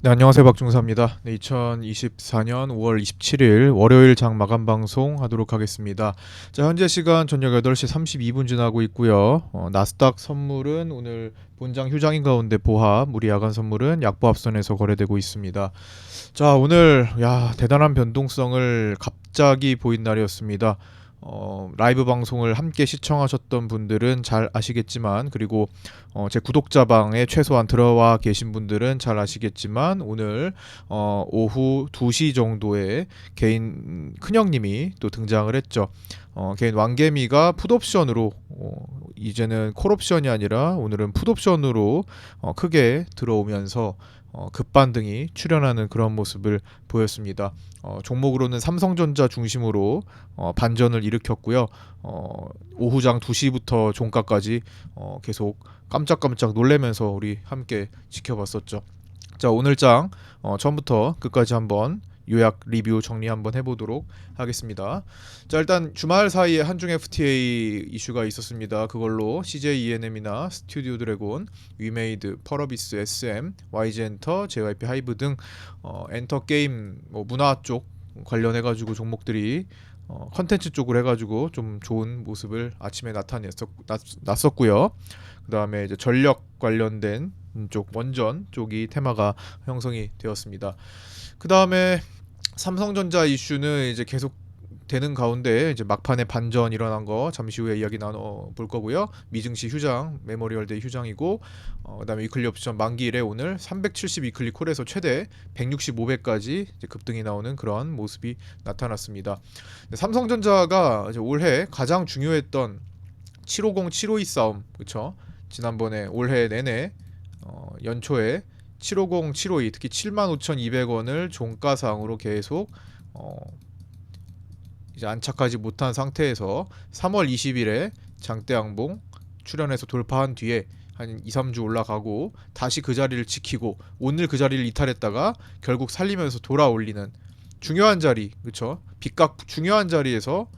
네, 안녕하세요. 박중사입니다. 네, 2024년 5월 27일 월요일 장 마감 방송 하도록 하겠습니다. 자, 현재 시간 저녁 8시 32분 지나고 있고요. 나스닥 선물은 오늘 본장 휴장인 가운데 보합, 우리 야간 선물은 약보합선에서 거래되고 있습니다. 자, 오늘 대단한 변동성을 갑자기 보인 날이었습니다. 라이브 방송을 함께 시청하셨던 분들은 잘 아시겠지만, 그리고 제 구독자방에 최소한 들어와 계신 분들은 잘 아시겠지만, 오늘 오후 2시 정도에 개인 큰형님이 또 등장을 했죠. 개인 왕개미가 풋옵션으로, 이제는 콜옵션이 아니라 오늘은 풋옵션으로 크게 들어오면서 급반등이 출현하는 그런 모습을 보였습니다. 종목으로는 삼성전자 중심으로 반전을 일으켰고요. 오후장 2시부터 종가까지 계속 깜짝깜짝 놀래면서 우리 함께 지켜봤었죠. 자, 오늘 장 처음부터 끝까지 한번 요약 리뷰 정리 한번 해보도록 하겠습니다. 자, 일단 주말 사이에 한중 FTA 이슈가 있었습니다. 그걸로 CJ ENM이나 스튜디오 드래곤, 위메이드, 펄어비스, SM, YG엔터, JYP 하이브 등 엔터 게임 문화 쪽 관련해가지고 종목들이 컨텐츠 쪽으로 해가지고 좀 좋은 모습을 아침에 났었고요. 그 다음에 이제 전력 관련된 쪽 원전 쪽이 테마가 형성이 되었습니다. 그 다음에 삼성전자 이슈는 이제 계속 되는 가운데 이제 막판에 반전 일어난 거 잠시 후에 이야기 나눠 볼 거고요. 미증시 휴장, 메모리얼데이 휴장이고, 그다음에 위클리 옵션 만기일에 오늘 370 위클리 콜에서 최대 165배까지 급등이 나오는 그런 모습이 나타났습니다. 삼성전자가 이제 올해 가장 중요했던 750, 752 싸움, 그렇죠? 지난번에 올해 내내 연초에 750, 752 특히 75,200원을 종가상으로 계속 이제 안착하지 못한 상태에서 3월 20일에 장대 양봉 출현해서 돌파한 뒤에 한 2, 3주 올라가고 다시 그 자리를 지키고 오늘 그 자리를 이탈했다가 결국 살리면서 돌아올리는 중요한 자리, 그렇죠? 빗각 중요한 자리에서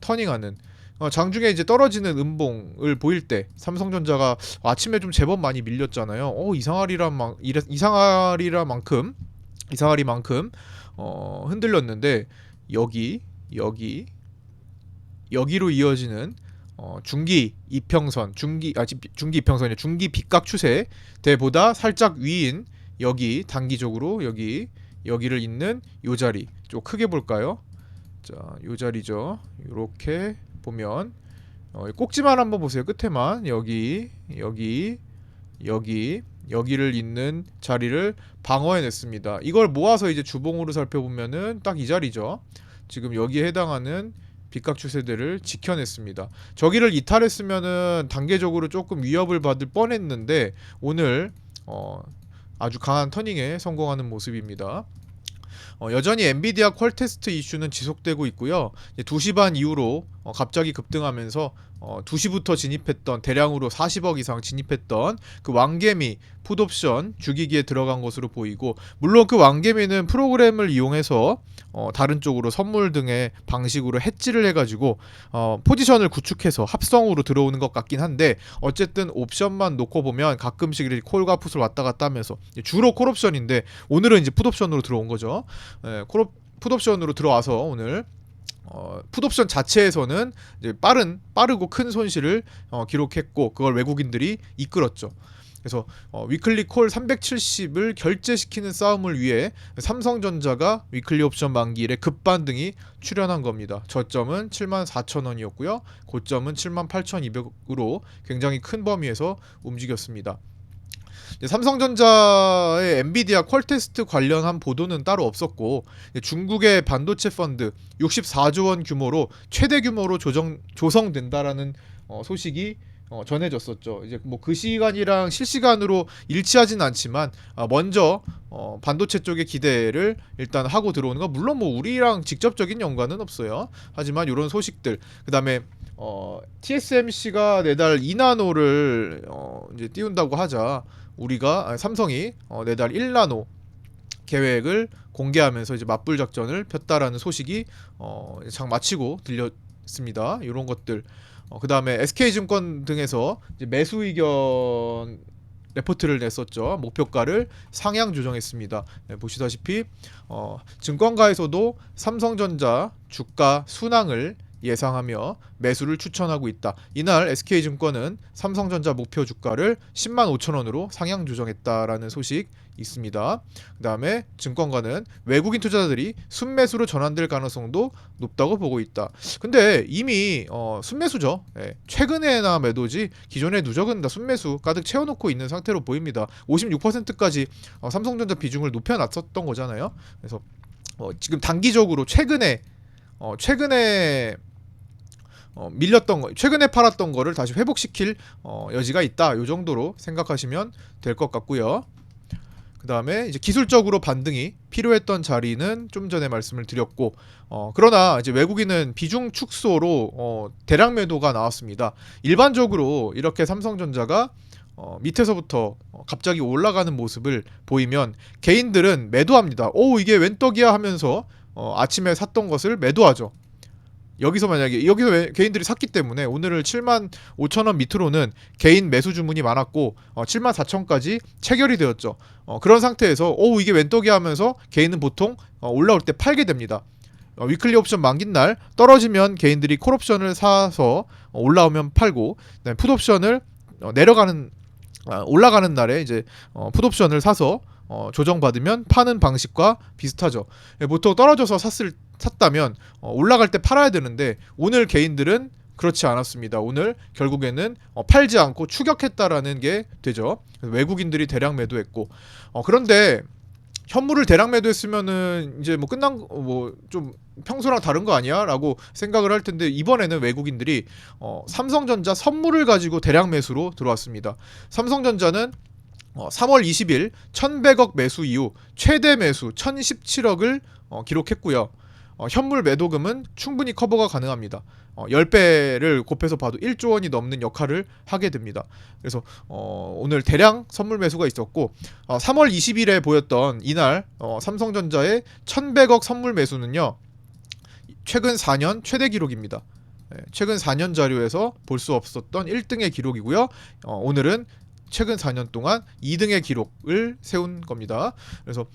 터닝하는 장중에 이제 떨어지는 음봉을 보일 때 삼성전자가 아침에 좀 제법 많이 밀렸잖아요. 이상하리만큼 흔들렸는데 여기로 이어지는 중기 이평선 중기 이평선이 중기 빗각 추세 대보다 살짝 위인 여기 단기적으로 여기를 잇는 요 자리 좀 크게 볼까요? 자, 요 자리죠. 이렇게 보면 꼭지만 한번 보세요. 끝에만 여기를 잇는 자리를 방어해냈습니다. 이걸 모아서 이제 주봉으로 살펴보면은 딱 이 자리죠. 지금 여기에 해당하는 빗각 추세들을 지켜냈습니다. 저기를 이탈했으면은 단계적으로 조금 위협을 받을 뻔했는데 오늘 아주 강한 터닝에 성공하는 모습입니다. 여전히 엔비디아 퀄 테스트 이슈는 지속되고 있고요. 2시 반 이후로 갑자기 급등하면서 2시부터 진입했던 대량으로 40억 이상 진입했던 그 왕개미 풋옵션 죽이기에 들어간 것으로 보이고, 물론 그 왕개미는 프로그램을 이용해서 다른 쪽으로 선물 등의 방식으로 해지를 해가지고 포지션을 구축해서 합성으로 들어오는 것 같긴 한데, 어쨌든 옵션만 놓고 보면 가끔씩 이렇게 콜과 풋을 왔다 갔다 하면서 주로 콜옵션인데 오늘은 이제 풋옵션으로 들어온 거죠. 풋옵션으로 들어와서 오늘 풋옵션 자체에서는 이제 빠르고 큰 손실을 기록했고 그걸 외국인들이 이끌었죠. 그래서 위클리 콜 370을 결제시키는 싸움을 위해 삼성전자가 위클리 옵션 만기일에 급반등이 출현한 겁니다. 저점은 74,000원이었고요. 고점은 78,200으로 굉장히 큰 범위에서 움직였습니다. 삼성전자의 엔비디아 퀄 테스트 관련한 보도는 따로 없었고, 중국의 반도체 펀드 64조 원 규모로 최대 규모로 조성된다라는 소식이 전해졌었죠. 이제 뭐 그 시간이랑 실시간으로 일치하진 않지만 먼저 반도체 쪽의 기대를 일단 하고 들어오는 거, 물론 뭐 우리랑 직접적인 연관은 없어요. 하지만 이런 소식들, 그다음에 TSMC가 내달 2나노를 이제 띄운다고 하자 삼성이 내달 1나노 계획을 공개하면서 이제 맞불 작전을 폈다라는 소식이 장 마치고 들렸습니다. 이런 것들. 그 다음에 SK증권 등에서 이제 매수 의견을 레포트를 냈었죠. 목표가를 상향 조정했습니다. 네, 보시다시피 증권가에서도 삼성전자 주가 순항을 예상하며 매수를 추천하고 있다. 이날 SK증권은 삼성전자 목표 주가를 10만 5천 원으로 상향 조정했다라는 소식 있습니다. 그 다음에 증권가는 외국인 투자자들이 순매수로 전환될 가능성도 높다고 보고 있다. 근데 이미 순매수죠. 예, 최근에나 매도지 기존의 누적은 다 순매수 가득 채워놓고 있는 상태로 보입니다. 56%까지 삼성전자 비중을 높여놨었던 거잖아요. 그래서 지금 단기적으로 최근에 밀렸던 거, 최근에 팔았던 거를 다시 회복시킬 여지가 있다. 이 정도로 생각하시면 될 것 같고요. 그 다음에 이제 기술적으로 반등이 필요했던 자리는 좀 전에 말씀을 드렸고, 그러나 이제 외국인은 비중 축소로 대량 매도가 나왔습니다. 일반적으로 이렇게 삼성전자가 밑에서부터 갑자기 올라가는 모습을 보이면 개인들은 매도합니다. 오, 이게 웬 떡이야 하면서 아침에 샀던 것을 매도하죠. 여기서 개인들이 샀기 때문에 오늘을 7만 5천 원 밑으로는 개인 매수 주문이 많았고 7만 4천까지 체결이 되었죠. 그런 상태에서 오, 이게 웬 떡이야 하면서 개인은 보통 올라올 때 팔게 됩니다. 위클리 옵션 만긴 날 떨어지면 개인들이 콜 옵션을 사서 올라오면 팔고, 그다음에 풋 옵션을 올라가는 날에 이제 풋 옵션을 사서 조정받으면 파는 방식과 비슷하죠. 보통 떨어져서 샀다면 올라갈 때 팔아야 되는데 오늘 개인들은 그렇지 않았습니다. 오늘 결국에는 팔지 않고 추격했다라는 게 되죠. 외국인들이 대량 매도했고, 그런데 현물을 대량 매도했으면은 이제 뭐 끝난 좀 평소랑 다른 거 아니야?라고 생각을 할 텐데, 이번에는 외국인들이 삼성전자 선물을 가지고 대량 매수로 들어왔습니다. 삼성전자는 3월 20일 1100억 매수 이후 최대 매수 1017억을 기록했고요. 현물 매도금은 충분히 커버가 가능합니다. 10배를 곱해서 봐도 1조 원이 넘는 역할을 하게 됩니다. 그래서 오늘 대량 선물 매수가 있었고, 3월 20일에 보였던 이날 삼성전자의 1100억 선물 매수는요, 최근 4년 최대 기록입니다. 최근 4년 자료에서 볼 수 없었던 1등의 기록이고요. 오늘은 최근 4년 동안 2등의 기록을 세운 겁니다. 그래서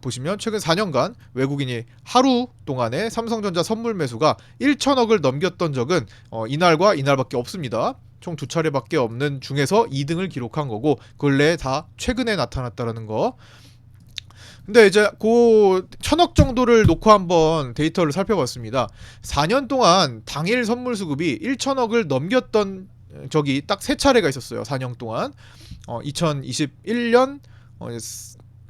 보시면 최근 4년간 외국인이 하루 동안에 삼성전자 선물 매수가 1천억을 넘겼던 적은 이날과 이날밖에 없습니다. 총 2차례밖에 없는 중에서 2등을 기록한 거고, 근래에 다 최근에 나타났다라는 거. 근데 이제 그 1000억 정도를 놓고 한번 데이터를 살펴봤습니다. 4년 동안 당일 선물 수급이 1000억을 넘겼던 적이 딱 3차례가 있었어요. 4년 동안 2021년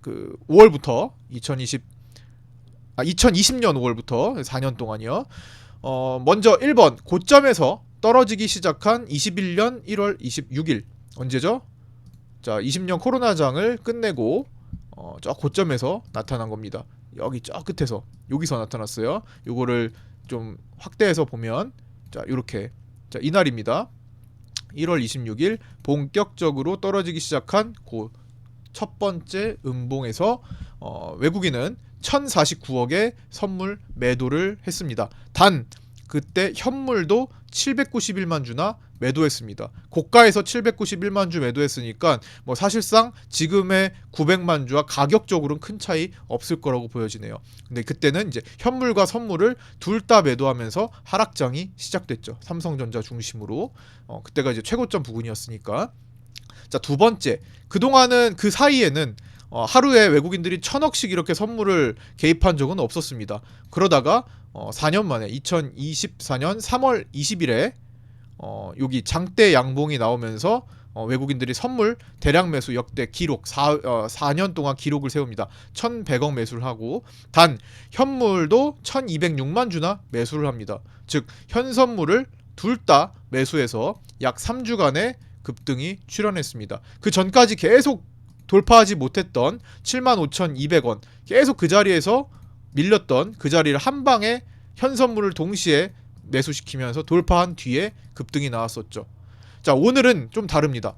그 5월부터 2020년 5월부터 4년 동안이요. 먼저 1번 고점에서 떨어지기 시작한 21년 1월 26일 언제죠? 자, 20년 코로나장을 끝내고 저 고점에서 나타난 겁니다. 여기 저 끝에서 여기서 나타났어요. 요거를 좀 확대해서 보면 자, 요렇게 자, 이날입니다. 1월 26일 본격적으로 떨어지기 시작한 그 첫 번째 음봉에서 외국인은 1049억의 선물 매도를 했습니다. 단 그때 현물도 791만 주나 매도했습니다. 고가에서 791만 주 매도했으니까 뭐 사실상 지금의 900만 주와 가격적으로는 큰 차이 없을 거라고 보여지네요. 근데 그때는 이제 현물과 선물을 둘 다 매도하면서 하락장이 시작됐죠. 삼성전자 중심으로. 그때가 이제 최고점 부근이었으니까. 자, 두 번째, 그동안은 그 사이에는 하루에 외국인들이 1000억씩 이렇게 선물을 개입한 적은 없었습니다. 그러다가 4년 만에 2024년 3월 20일에 여기 장대 양봉이 나오면서 외국인들이 선물 대량 매수 역대 기록 4년 동안 기록을 세웁니다. 1100억 매수를 하고, 단 현물도 1206만 주나 매수를 합니다. 즉 현선물을 둘 다 매수해서 약 3주간의 급등이 출현했습니다. 그 전까지 계속 돌파하지 못했던 75,200원 계속 그 자리에서 밀렸던 그 자리를 한 방에 현선물을 동시에 매수시키면서 돌파한 뒤에 급등이 나왔었죠. 자, 오늘은 좀 다릅니다.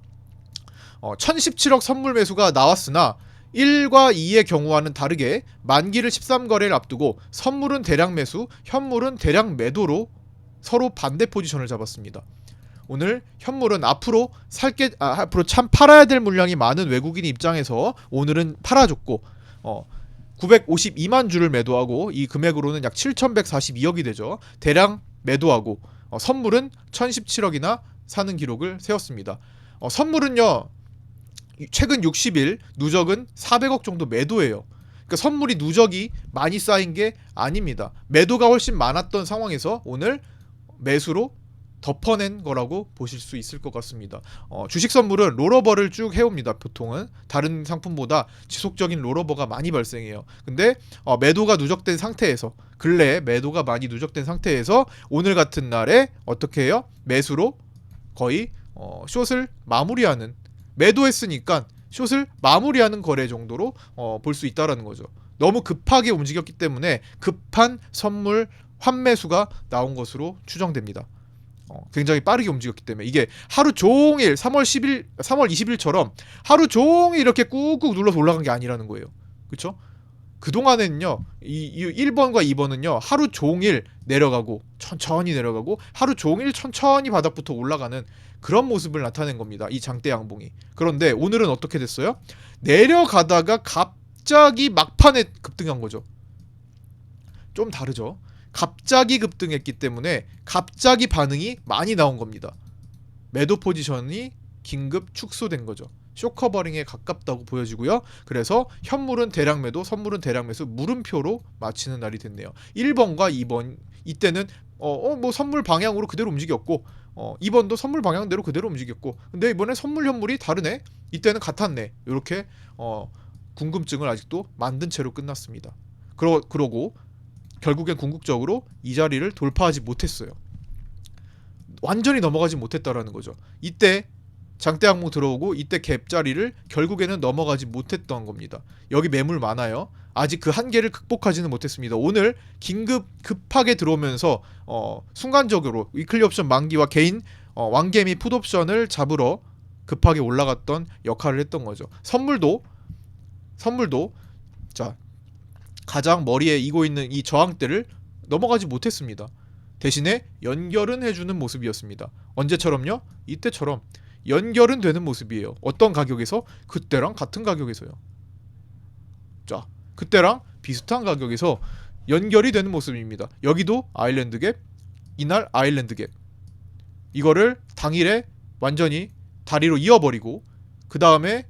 1017억 선물 매수가 나왔으나 1과 2의 경우와는 다르게 만기를 13거래를 앞두고 선물은 대량 매수, 현물은 대량 매도로 서로 반대 포지션을 잡았습니다. 오늘 현물은 앞으로 참 팔아야 될 물량이 많은 외국인 입장에서 오늘은 팔아줬고 952만 주를 매도하고 이 금액으로는 약 7,142억이 되죠. 대량 매도하고 선물은 1,017억이나 사는 기록을 세웠습니다. 선물은요 최근 60일 누적은 400억 정도 매도예요. 그러니까 선물이 누적이 많이 쌓인 게 아닙니다. 매도가 훨씬 많았던 상황에서 오늘 매수로 덮어낸 거라고 보실 수 있을 것 같습니다. 주식 선물은 롤오버를 쭉 해옵니다. 보통은 다른 상품보다 지속적인 롤오버가 많이 발생해요. 근데 매도가 누적된 상태에서 근래에 매도가 많이 누적된 상태에서 오늘 같은 날에 어떻게 해요? 매수로 거의 숏을 마무리하는, 매도했으니까 숏을 마무리하는 거래 정도로 볼 수 있다라는 거죠. 너무 급하게 움직였기 때문에 급한 선물 환매수가 나온 것으로 추정됩니다. 굉장히 빠르게 움직였기 때문에 이게 하루 종일 3월 20일처럼 하루 종일 이렇게 꾹꾹 눌러서 올라간 게 아니라는 거예요. 그렇죠? 그동안에는요 이 1번과 2번은요 하루 종일 내려가고 천천히 내려가고 하루 종일 천천히 바닥부터 올라가는 그런 모습을 나타낸 겁니다. 이 장대 양봉이. 그런데 오늘은 어떻게 됐어요? 내려가다가 갑자기 막판에 급등한 거죠. 좀 다르죠. 갑자기 급등했기 때문에 갑자기 반응이 많이 나온 겁니다. 매도 포지션이 긴급 축소된 거죠. 쇼커버링에 가깝다고 보여지고요. 그래서 현물은 대량 매도, 선물은 대량 매수, 물음표로 마치는 날이 됐네요. 1번과 2번 이때는 뭐 선물 방향으로 그대로 움직였고 2번도 선물 방향대로 그대로 움직였고 근데 이번에 선물 현물이 다르네. 이때는 같았네. 이렇게 궁금증을 아직도 만든 채로 끝났습니다. 그러고 결국엔 궁극적으로 이 자리를 돌파하지 못했어요. 완전히 넘어가지 못했다라는 거죠. 이때 장대 항목 들어오고 이때 갭 자리를 결국에는 넘어가지 못했던 겁니다. 여기 매물 많아요. 아직 그 한계를 극복하지는 못했습니다. 오늘 급하게 들어오면서 순간적으로 위클리 옵션 만기와 개인 왕개미 풋옵션을 잡으러 급하게 올라갔던 역할을 했던 거죠. 선물도 자 가장 머리에 이고 있는 이 저항대를 넘어가지 못했습니다. 대신에 연결은 해주는 모습이었습니다. 언제처럼요? 이때처럼 연결은 되는 모습이에요. 어떤 가격에서? 그때랑 같은 가격에서요. 자, 그때랑 비슷한 가격에서 연결이 되는 모습입니다. 여기도 아일랜드 갭, 이날 아일랜드 갭. 이거를 당일에 완전히 다리로 이어버리고 그 다음에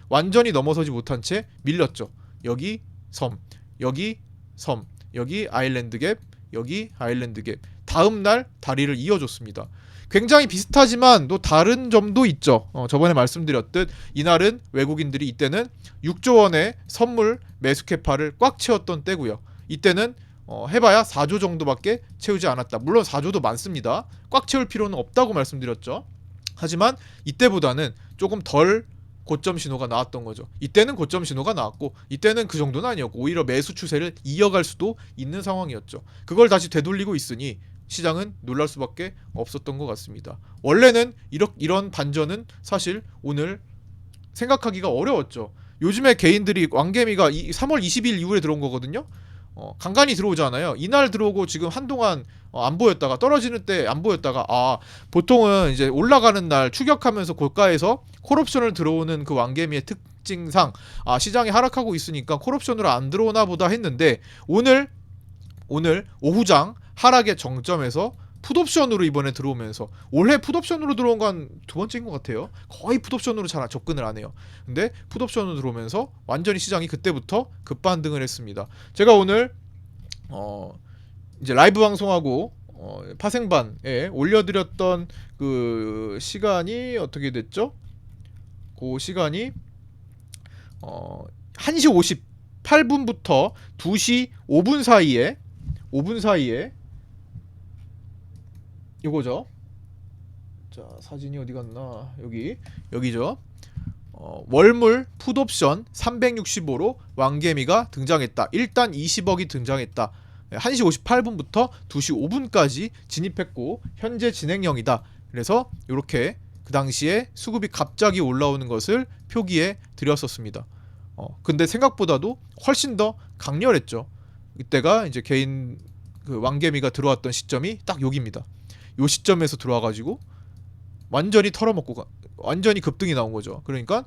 완전히 넘어서지 못한 채 밀렸죠. 여기 섬, 여기 섬, 여기 아일랜드 갭, 여기 아일랜드 갭. 다음 날 다리를 이어줬습니다. 굉장히 비슷하지만 또 다른 점도 있죠. 저번에 말씀드렸듯 이날은 외국인들이 이때는 6조 원의 선물 매수 캐파를 꽉 채웠던 때고요. 이때는 해봐야 4조 정도밖에 채우지 않았다. 물론 4조도 많습니다. 꽉 채울 필요는 없다고 말씀드렸죠. 하지만 이때보다는 조금 덜 고점 신호가 나왔던 거죠. 이때는 고점 신호가 나왔고 이때는 그 정도는 아니었고 오히려 매수 추세를 이어갈 수도 있는 상황이었죠. 그걸 다시 되돌리고 있으니 시장은 놀랄 수밖에 없었던 것 같습니다. 원래는 이런 반전은 사실 오늘 생각하기가 어려웠죠. 요즘에 개인들이 왕개미가 3월 20일 이후에 들어온 거거든요. 간간히 들어오잖아요. 이날 들어오고 지금 한동안 안 보였다가 떨어지는 때 안 보였다가 보통은 이제 올라가는 날 추격하면서 고가에서 콜옵션을 들어오는 그 왕개미의 특징상 시장이 하락하고 있으니까 콜옵션으로 안 들어오나 보다 했는데 오늘 오후장 하락의 정점에서 풋옵션으로 이번에 들어오면서 올해 풋옵션으로 들어온 건 두 번째인 것 같아요. 거의 풋옵션으로 잘 접근을 안 해요. 근데 풋옵션으로 들어오면서 완전히 시장이 그때부터 급반등을 했습니다. 제가 오늘 이제 라이브 방송하고 파생반에 올려드렸던 그 시간이 어떻게 됐죠? 그 시간이 1시 58분부터 2시 5분 사이에 이거죠. 자, 사진이 어디 갔나? 여기죠. 월물 풋옵션 365로 왕개미가 등장했다. 일단 20억이 등장했다. 1시 58분부터 2시 5분까지 진입했고 현재 진행형이다. 그래서 이렇게 그 당시에 수급이 갑자기 올라오는 것을 표기해 드렸었습니다. 근데 생각보다도 훨씬 더 강렬했죠. 이때가 이제 개인 그 왕개미가 들어왔던 시점이 딱 여기입니다. 요 시점에서 들어와가지고 완전히 털어먹고 완전히 급등이 나온 거죠. 그러니까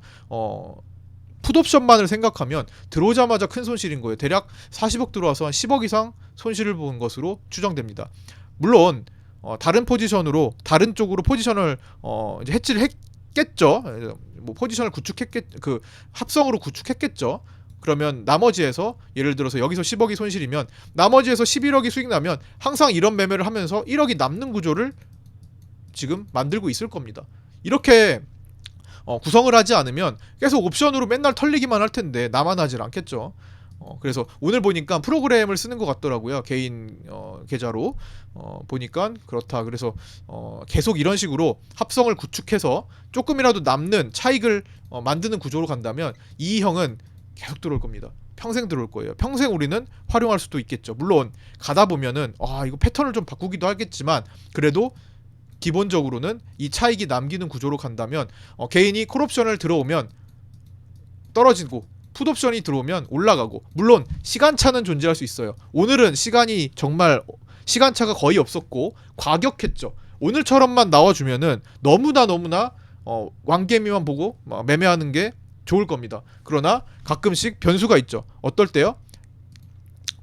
풋옵션만을 생각하면 들어오자마자 큰 손실인 거예요. 대략 40억 들어와서 한 10억 이상 손실을 본 것으로 추정됩니다. 물론 다른 포지션으로 다른 쪽으로 포지션을 이제 해지를 했겠죠. 뭐 포지션을 그 합성으로 구축했겠죠. 그러면 나머지에서 예를 들어서 여기서 10억이 손실이면 나머지에서 11억이 수익 나면 항상 이런 매매를 하면서 1억이 남는 구조를 지금 만들고 있을 겁니다. 이렇게 구성을 하지 않으면 계속 옵션으로 맨날 털리기만 할 텐데 나만 하질 않겠죠. 그래서 오늘 보니까 프로그램을 쓰는 것 같더라고요. 개인 계좌로 보니까 그렇다. 그래서 계속 이런 식으로 합성을 구축해서 조금이라도 남는 차익을 만드는 구조로 간다면 이 형은 계속 들어올 겁니다. 평생 들어올 거예요. 평생 우리는 활용할 수도 있겠죠. 물론 가다 보면은 이거 패턴을 좀 바꾸기도 하겠지만 그래도 기본적으로는 이 차익이 남기는 구조로 간다면 개인이 콜옵션을 들어오면 떨어지고 풋옵션이 들어오면 올라가고, 물론 시간차는 존재할 수 있어요. 오늘은 시간이 정말 시간차가 거의 없었고 과격했죠. 오늘처럼만 나와주면은 너무나 왕개미만 보고 매매하는 게 좋을 겁니다. 그러나 가끔씩 변수가 있죠. 어떨 때요?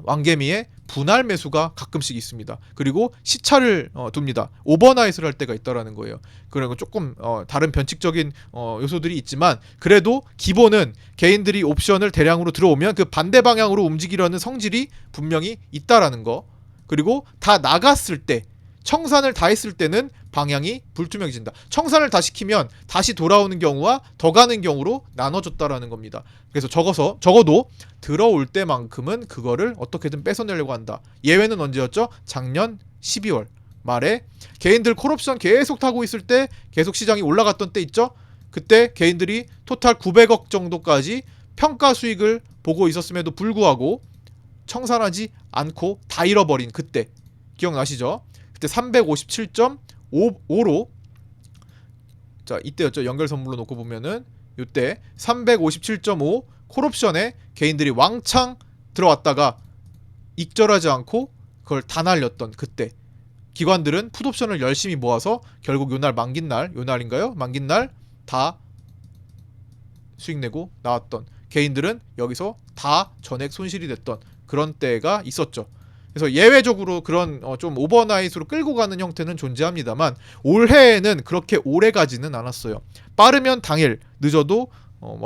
왕개미의 분할 매수가 가끔씩 있습니다. 그리고 시차를 둡니다. 오버나잇을 할 때가 있다라는 거예요. 그리고 조금 다른 변칙적인 요소들이 있지만 그래도 기본은 개인들이 옵션을 대량으로 들어오면 그 반대 방향으로 움직이려는 성질이 분명히 있다라는 거. 그리고 다 나갔을 때, 청산을 다 했을 때는 방향이 불투명해진다. 청산을 다 시키면 다시 돌아오는 경우와 더 가는 경우로 나눠졌다라는 겁니다. 그래서 적어도 들어올 때만큼은 그거를 어떻게든 뺏어내려고 한다. 예외는 언제였죠? 작년 12월 말에 개인들 콜옵션 계속 타고 있을 때, 계속 시장이 올라갔던 때 있죠? 그때 개인들이 토탈 900억 정도까지 평가 수익을 보고 있었음에도 불구하고 청산하지 않고 다 잃어버린 그때 기억나시죠? 그때 357.5로 자 이때였죠. 연결 선물로 놓고 보면은 이때 357.5 콜옵션에 개인들이 왕창 들어왔다가 익절하지 않고 그걸 다 날렸던 그때 기관들은 풋옵션을 열심히 모아서 결국 요날 만긴 날, 요날인가요? 만긴 날 다 수익 내고 나왔던, 개인들은 여기서 다 전액 손실이 됐던 그런 때가 있었죠. 그래서 예외적으로 그런 좀 오버나잇으로 끌고 가는 형태는 존재합니다만 올해에는 그렇게 오래 가지는 않았어요. 빠르면 당일, 늦어도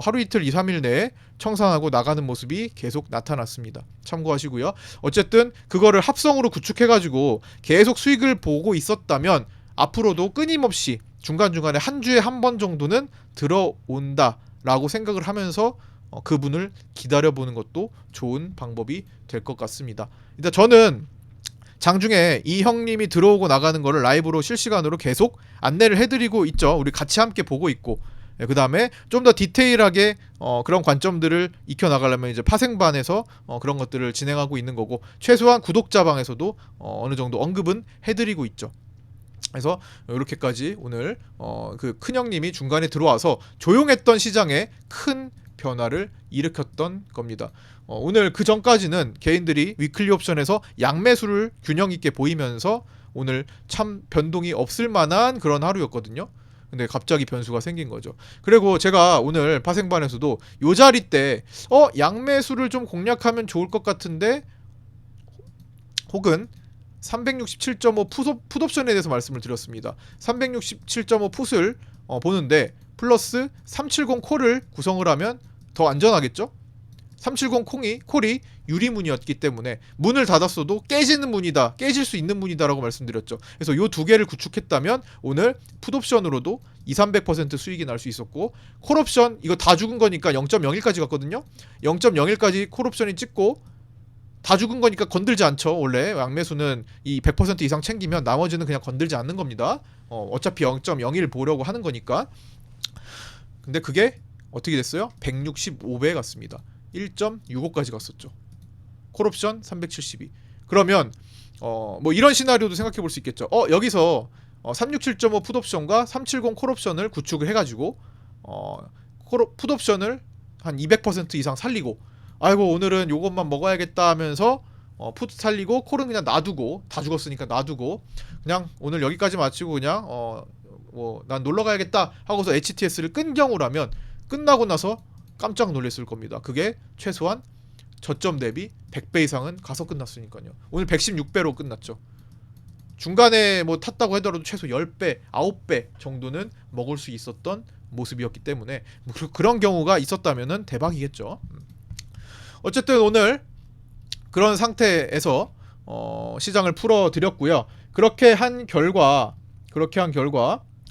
하루 이틀 2, 3일 내에 청산하고 나가는 모습이 계속 나타났습니다. 참고하시고요. 어쨌든 그거를 합성으로 구축해가지고 계속 수익을 보고 있었다면 앞으로도 끊임없이 중간중간에 한 주에 한 번 정도는 들어온다라고 생각을 하면서 그분을 기다려보는 것도 좋은 방법이 될 것 같습니다. 일단 저는 장중에 이 형님이 들어오고 나가는 거를 라이브로 실시간으로 계속 안내를 해드리고 있죠. 우리 같이 함께 보고 있고, 그 다음에 좀 더 디테일하게 그런 관점들을 익혀나가려면 이제 파생반에서 그런 것들을 진행하고 있는 거고, 최소한 구독자방에서도 어느 정도 언급은 해드리고 있죠. 그래서 이렇게까지 오늘 그 큰형님이 중간에 들어와서 조용했던 시장에 큰 변화를 일으켰던 겁니다. 오늘 그 전까지는 개인들이 위클리 옵션에서 양매수를 균형 있게 보이면서 오늘 참 변동이 없을 만한 그런 하루였거든요. 근데 갑자기 변수가 생긴 거죠. 그리고 제가 오늘 파생반에서도 요 자리 때 양매수를 좀 공략하면 좋을 것 같은데, 혹은 367.5 풋옵션에 대해서 말씀을 드렸습니다. 367.5 풋을 보는데 플러스 370 콜을 구성을 하면 더 안전하겠죠? 370 콜이 유리문이었기 때문에 문을 닫았어도 깨지는 문이다, 깨질 수 있는 문이다라고 말씀드렸죠. 그래서 요 두 개를 구축했다면 오늘 풋옵션으로도 200~300% 수익이 날 수 있었고, 콜옵션 이거 다 죽은 거니까 0.01까지 갔거든요. 0.01까지 콜옵션이 찍고 다 죽은 거니까 건들지 않죠. 원래 양매수는 이 100% 이상 챙기면 나머지는 그냥 건들지 않는 겁니다. 어차피 0.01 보려고 하는 거니까. 근데 그게 어떻게 됐어요? 165배 갔습니다. 1.65까지 갔었죠. 콜옵션 372. 그러면 뭐 이런 시나리오도 생각해 볼 수 있겠죠. 여기서 367.5 풋옵션과 370 콜옵션을 구축을 해가지고 풋옵션을 한 200% 이상 살리고, 아이고 오늘은 요것만 먹어야겠다 하면서 푸드 살리고 콜은 그냥 놔두고, 다 죽었으니까 놔두고 그냥 오늘 여기까지 마치고 그냥 뭐 난 놀러 가야겠다 하고서 HTS를 끈 경우라면 끝나고 나서 깜짝 놀랐을 겁니다. 그게 최소한 저점 대비 100배 이상은 가서 끝났으니까요. 오늘 116배로 끝났죠. 중간에 뭐 탔다고 하더라도 최소 10배, 9배 정도는 먹을 수 있었던 모습이었기 때문에 뭐 그런 경우가 있었다면은 대박이겠죠. 어쨌든 오늘 그런 상태에서 시장을 풀어 드렸고요. 그렇게 한 결과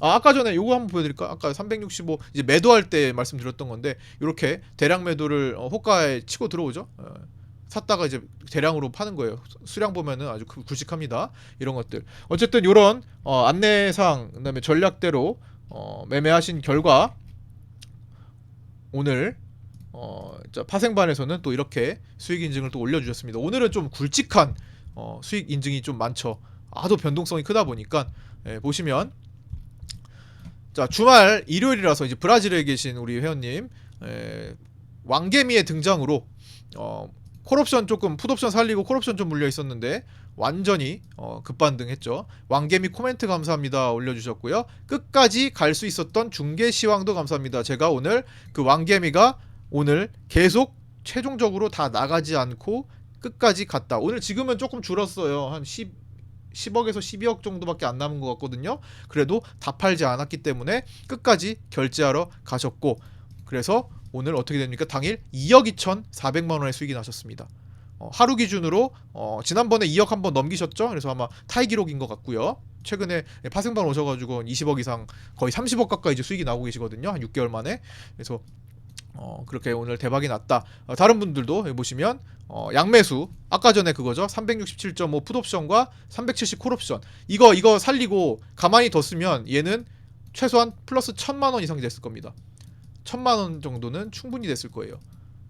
아까 전에 요거 한번 보여드릴까? 아까 365 이제 매도할 때 말씀드렸던 건데 이렇게 대량 매도를 호가에 치고 들어오죠. 샀다가 이제 대량으로 파는 거예요. 수량 보면은 아주 굵직합니다. 이런 것들. 어쨌든 이런 안내사항 그다음에 전략대로 매매하신 결과 오늘 파생반에서는 또 이렇게 수익 인증을 또 올려주셨습니다. 오늘은 좀 굵직한 수익 인증이 좀 많죠. 하도 변동성이 크다 보니까 보시면 자 주말 일요일이라서 이제 브라질에 계신 우리 회원님 왕개미의 등장으로 콜옵션 조금 풋옵션 살리고 콜옵션 좀 물려 있었는데 완전히 급반등했죠. 왕개미 코멘트 감사합니다 올려주셨고요. 끝까지 갈 수 있었던 중개시황도 감사합니다. 제가 오늘 그 왕개미가 오늘 계속 최종적으로 다 나가지 않고 끝까지 갔다. 오늘 지금은 조금 줄었어요. 한 10억에서 12억 정도밖에 안 남은 것 같거든요. 그래도 다 팔지 않았기 때문에 끝까지 결제하러 가셨고 그래서 오늘 어떻게 됩니까? 당일 2억 2,400만원의 수익이 나셨습니다. 하루 기준으로 지난번에 2억 한번 넘기셨죠? 그래서 아마 타이 기록인 것 같고요. 최근에 파생반 오셔가지고 20억 이상 거의 30억 가까이 이제 수익이 나오고 계시거든요. 한 6개월 만에. 그래서 그렇게 오늘 대박이 났다. 다른 분들도 보시면 양매수 아까 전에 그거죠. 367.5 풋옵션과 370 콜옵션 이거 살리고 가만히 뒀으면 얘는 최소한 플러스 1,000만원 이상이 됐을 겁니다. 1,000만원 정도는 충분히 됐을 거예요.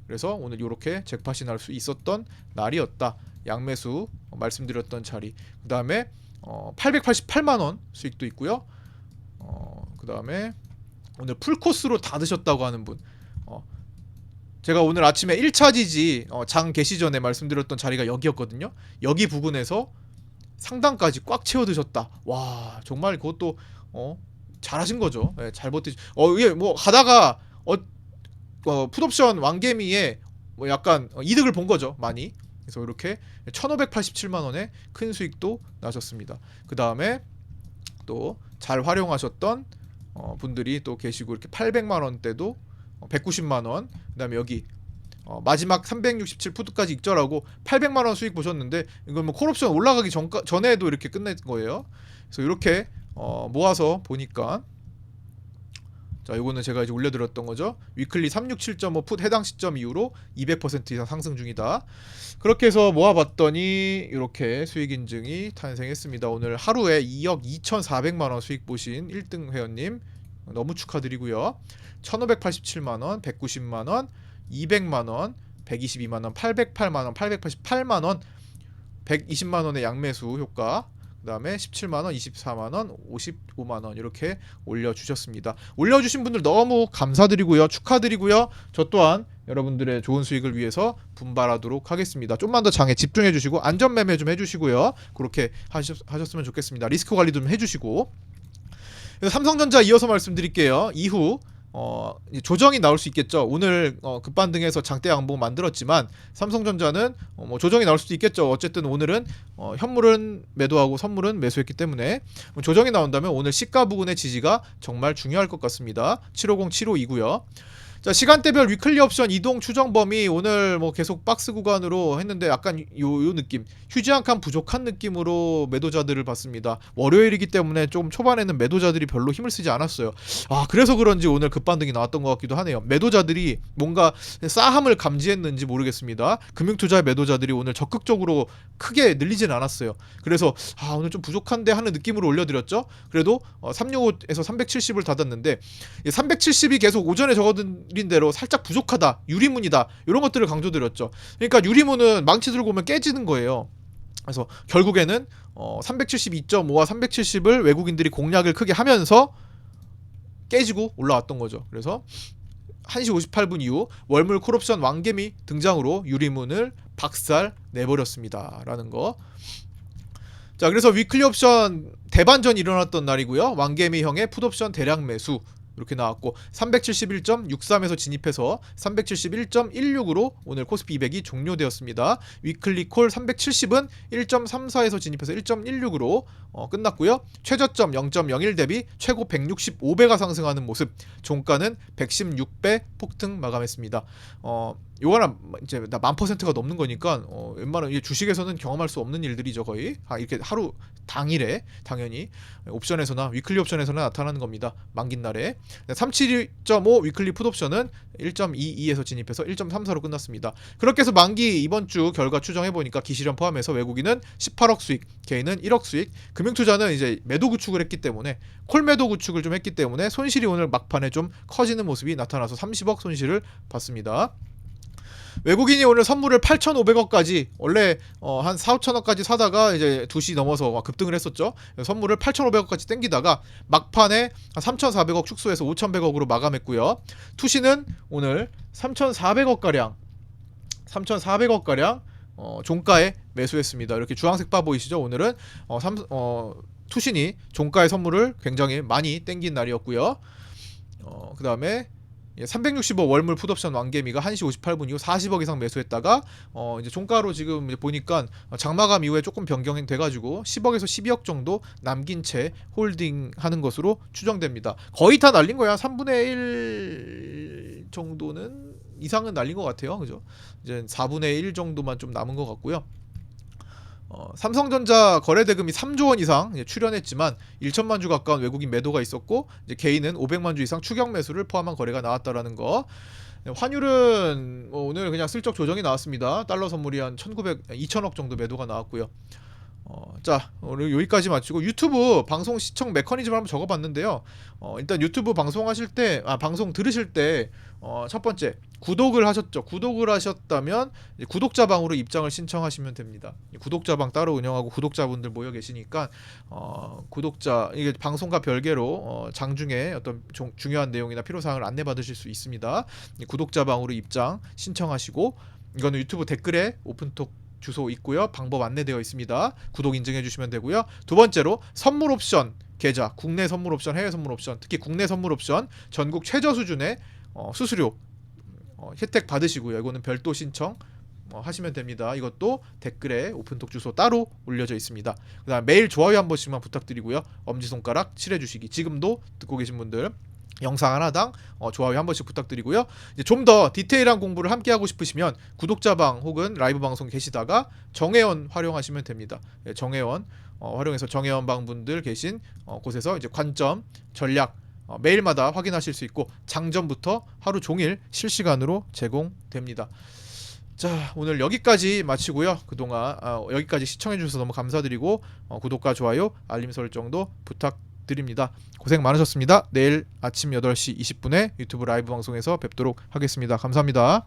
그래서 오늘 이렇게 잭팟이 날 수 있었던 날이었다. 양매수 말씀드렸던 자리. 그 다음에 888만원 수익도 있고요. 그 다음에 오늘 풀코스로 다 드셨다고 하는 분. 제가 오늘 아침에 1차 지지 장 개시 전에 말씀드렸던 자리가 여기였거든요. 여기 부근에서 상단까지 꽉 채워 드셨다. 와 정말 그것도 잘하신 거죠. 네, 잘 버티. 이게 뭐 가다가 풋옵션 왕개미에 뭐 약간 이득을 본 거죠. 많이. 그래서 이렇게 1,587만 원의 큰 수익도 나셨습니다. 그 다음에 또 잘 활용하셨던 분들이 또 계시고 이렇게 800만 원대도 190만 원. 그다음에 여기 마지막 367 푸드까지 익절하고 800만 원 수익 보셨는데 이건 뭐 콜옵션 올라가기 전에도 이렇게 끝낸 거예요. 그래서 이렇게 모아서 보니까 자, 요거는 제가 이제 올려드렸던 거죠. 위클리 367.5 풋 해당 시점 이후로 200% 이상 상승 중이다. 그렇게 해서 모아봤더니 이렇게 수익 인증이 탄생했습니다. 오늘 하루에 2억 2,400만 원 수익 보신 1등 회원님 너무 축하드리고요. 1,587만 원, 190만 원, 200만 원, 122만 원, 808만 원, 888만 원, 120만 원의 양매수 효과. 그다음에 17만 원, 24만 원, 55만 원 이렇게 올려 주셨습니다. 올려 주신 분들 너무 감사드리고요. 축하드리고요. 저 또한 여러분들의 좋은 수익을 위해서 분발하도록 하겠습니다. 좀만 더 장에 집중해 주시고 안전 매매 좀 해 주시고요. 그렇게 하셨으면 좋겠습니다. 리스크 관리 좀 해 주시고. 삼성전자 이어서 말씀드릴게요. 이후 조정이 나올 수 있겠죠. 오늘 급반등해서 장대 양봉 만들었지만 삼성전자는 뭐 조정이 나올 수도 있겠죠. 어쨌든 오늘은 현물은 매도하고 선물은 매수했기 때문에 조정이 나온다면 오늘 시가 부근의 지지가 정말 중요할 것 같습니다. 750, 752고요. 자, 시간대별 위클리 옵션 이동 추정 범위 오늘 뭐 계속 박스 구간으로 했는데 약간 요 느낌 휴지 한 칸 부족한 느낌으로 매도자들을 봤습니다. 월요일이기 때문에 좀 초반에는 매도자들이 별로 힘을 쓰지 않았어요. 그래서 그런지 오늘 급반등이 나왔던 것 같기도 하네요. 매도자들이 뭔가 싸함을 감지했는지 모르겠습니다. 금융투자 매도자들이 오늘 적극적으로 크게 늘리진 않았어요. 그래서 오늘 좀 부족한데 하는 느낌으로 올려드렸죠. 그래도 365에서 370을 닫았는데 370이 계속 오전에 적어드린 대로 살짝 부족하다, 유리문이다 이런 것들을 강조드렸죠. 그러니까 유리문은 망치 들고 오면 깨지는 거예요. 그래서 결국에는 372.5와 370을 외국인들이 공략을 크게 하면서 깨지고 올라왔던 거죠. 그래서 1시 58분 이후 월물 콜옵션 왕개미 등장으로 유리문을 박살 내버렸습니다 라는 거. 자, 그래서 위클리 옵션 대반전이 일어났던 날이고요. 왕개미형의 풋옵션 대량 매수 이렇게 나왔고 371.63에서 진입해서 371.16으로 오늘 코스피 200이 종료되었습니다. 위클리 콜 370은 1.34에서 진입해서 1.16으로 끝났고요. 최저점 0.01 대비 최고 165배가 상승하는 모습, 종가는 116배 폭등 마감했습니다. 요거는 이제 10,000%가 넘는 거니까 웬만한 주식에서는 경험할 수 없는 일들이죠. 거의 이렇게 하루 당일에 당연히 옵션에서나 위클리 옵션에서나 나타나는 겁니다. 만긴 날에 372.5 위클리 풋옵션은 1.22에서 진입해서 1.34로 끝났습니다. 그렇게 해서 만기 이번 주 결과 추정해 보니까 기실현 포함해서 외국인은 18억 수익, 개인은 1억 수익, 금융투자는 이제 매도 구축을 했기 때문에 콜 매도 구축을 좀 했기 때문에 손실이 오늘 막판에 좀 커지는 모습이 나타나서 30억 손실을 봤습니다. 외국인이 오늘 선물을 8,500억까지 원래 한 4,5천억까지 사다가 이제 2시 넘어서 막 급등을 했었죠. 선물을 8,500억까지 땡기다가 막판에 한 3,400억 축소해서 5,100억으로 마감했고요. 투시는 오늘 3,400억가량 종가에 매수했습니다. 이렇게 주황색 바 보이시죠? 오늘은 투신이 종가의 선물을 굉장히 많이 땡긴 날이었고요. 그 다음에 365 월물 풋옵션 왕개미가 1시 58분 이후 40억 이상 매수했다가 이제 종가로 지금 이제 보니까 장마감 이후에 조금 변경이 돼가지고 10억에서 12억 정도 남긴 채 홀딩하는 것으로 추정됩니다. 거의 다 날린 거야. 3분의 1 정도는 이상은 날린 것 같아요. 그죠? 이제 4분의 1 정도만 좀 남은 것 같고요. 삼성전자 거래대금이 3조 원 이상 출현했지만 1천만 주 가까운 외국인 매도가 있었고 이제 개인은 500만 주 이상 추격 매수를 포함한 거래가 나왔다라는 거. 환율은 오늘 그냥 슬쩍 조정이 나왔습니다. 달러 선물이 한 2천억 정도 매도가 나왔고요. 자, 오늘 여기까지 마치고 유튜브 방송 시청 메커니즘을 한번 적어봤는데요. 일단 유튜브 방송하실 때, 방송 들으실 때 첫 번째 구독을 하셨죠. 구독을 하셨다면 구독자방으로 입장을 신청하시면 됩니다. 구독자방 따로 운영하고 구독자분들 모여 계시니까 이게 방송과 별개로 장중에 어떤 중요한 내용이나 필요사항을 안내받으실 수 있습니다. 구독자방으로 입장 신청하시고, 이거는 유튜브 댓글에 오픈톡 주소 있고요. 방법 안내되어 있습니다. 구독 인증해 주시면 되고요. 두 번째로 선물 옵션 계좌, 국내 선물 옵션, 해외 선물 옵션, 특히 국내 선물 옵션 전국 최저 수준의 수수료 혜택 받으시고요. 이거는 별도 신청 하시면 됩니다. 이것도 댓글에 오픈톡 주소 따로 올려져 있습니다. 그다음 매일 좋아요 한 번씩만 부탁드리고요. 엄지손가락 칠해주시기. 지금도 듣고 계신 분들 영상 하나당 좋아요 한 번씩 부탁드리고요. 이제 좀 더 디테일한 공부를 함께 하고 싶으시면 구독자방 혹은 라이브 방송 계시다가 정회원 활용하시면 됩니다. 정회원 활용해서 정회원방 분들 계신 곳에서 이제 관점, 전략 매일마다 확인하실 수 있고 장전부터 하루 종일 실시간으로 제공됩니다. 자, 오늘 여기까지 마치고요. 그동안 여기까지 시청해 주셔서 너무 감사드리고 구독과 좋아요, 알림 설정도 부탁드립니다. 고생 많으셨습니다. 내일 아침 8시 20분에 유튜브 라이브 방송에서 뵙도록 하겠습니다. 감사합니다.